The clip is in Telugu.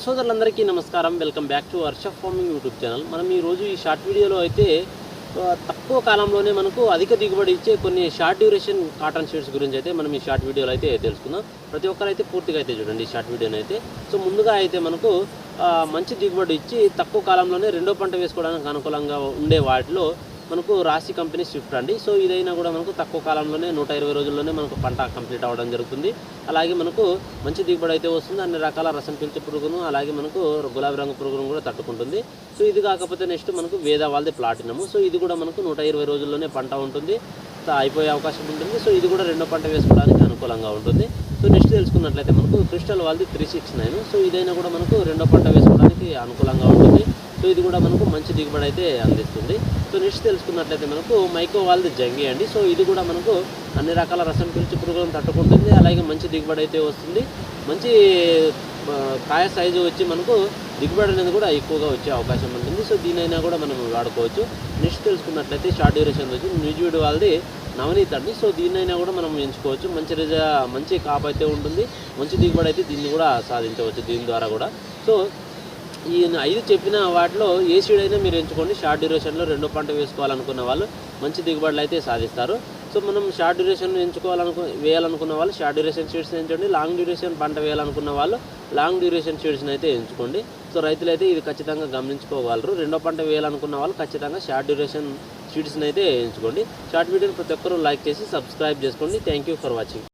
సోదరులందరికీ నమస్కారం. Welcome back to Varsha farming YouTube channel. మనం ఈరోజు ఈ షార్ట్ వీడియోలో అయితే తక్కువ కాలంలోనే మనకు అధిక దిగుబడి ఇచ్చే కొన్ని షార్ట్ డ్యూరేషన్ కాటన్ షీడ్స్ గురించి అయితే మనం ఈ షార్ట్ వీడియోలో అయితే తెలుసుకుందాం. ప్రతి ఒక్కరు అయితే పూర్తిగా అయితే చూడండి ఈ షార్ట్ వీడియోని అయితే. సో ముందుగా అయితే మనకు మంచి దిగుబడి ఇచ్చి తక్కువ కాలంలోనే రెండో పంట వేసుకోవడానికి అనుకూలంగా ఉండే వాటిలో మనకు రాశి కంపెనీ స్విఫ్ట్ అండి. సో ఇదైనా కూడా మనకు తక్కువ కాలంలోనే 120 రోజుల్లోనే మనకు పంట కంప్లీట్ అవ్వడం జరుగుతుంది. అలాగే మనకు మంచి దిగుబడి అయితే వస్తుంది. అన్ని రకాల రసం పీల్చే పురుగును అలాగే మనకు గులాబీ రంగు పురుగును కూడా తట్టుకుంటుంది. సో ఇది కాకపోతే నెక్స్ట్ మనకు వేద వాళ్ళది ప్లాటినము. సో ఇది కూడా మనకు 120 రోజుల్లోనే పంట ఉంటుంది, అయిపోయే అవకాశం ఉంటుంది. సో ఇది కూడా రెండో పంట వేసుకోవడానికి అనుకూలంగా ఉంటుంది. సో నెక్స్ట్ తెలుసుకున్నట్లయితే మనకు క్రిస్టల్ వాళ్ళది 369. సో ఇదైనా కూడా మనకు రెండో పంట వేసుకోవడానికి అనుకూలంగా ఉంటుంది. సో ఇది కూడా మనకు మంచి దిగుబడి అయితే అందిస్తుంది. సో నెక్స్ట్ తెలుసుకున్నట్లయితే మనకు మైకో వాళ్ళది జంగి అండి. సో ఇది కూడా మనకు అన్ని రకాల రసం పీల్చి పురుగులను తట్టుకుంటుంది, అలాగే మంచి దిగుబడి అయితే వస్తుంది. మంచి కాయ సైజు వచ్చి మనకు దిగుబడి అనేది కూడా ఎక్కువగా వచ్చే అవకాశం ఉంటుంది. సో దీనైనా కూడా మనం వాడుకోవచ్చు. నెక్స్ట్ తెలుసుకున్నట్లయితే షార్ట్ డ్యూరేషన్ వచ్చి న్యూజివిడ్ వాళ్ళది నవనీత్ అండి. సో దీన్నైనా కూడా మనం ఎంచుకోవచ్చు. మంచి కాపు అయితే ఉంటుంది, మంచి దిగుబడి అయితే దీన్ని కూడా సాధించవచ్చు దీని ద్వారా కూడా. సో ఈ 5 చెప్పిన వాటిలో ఏ సీడ్ అయినా మీరు ఎంచుకోండి. షార్ట్ డ్యూరేషన్లో రెండో పంట వేసుకోవాలనుకున్న వాళ్ళు మంచి దిగుబడులు అయితే సాధిస్తారు. సో మనం షార్ట్ డ్యూరేషన్ వేయాలనుకున్న వాళ్ళు షార్ట్ డ్యూరేషన్ సీడ్స్ ఎంచుకోండి. లాంగ్ డ్యూరేషన్ పంట వేయాలనుకున్న వాళ్ళు లాంగ్ డ్యూరేషన్ సీడ్స్ని అయితే ఎంచుకోండి. సో రైతులు అయితే ఇది ఖచ్చితంగా గమనించుకోగలరు. రెండో పంట వేయాలనుకున్న వాళ్ళు ఖచ్చితంగా షార్ట్ డ్యూరేషన్ సీడ్స్ని అయితే ఎంచుకోండి. షార్ట్ వీడియోని ప్రతి ఒక్కరూ లైక్ చేసి సబ్స్క్రైబ్ చేసుకోండి. Thank you for watching.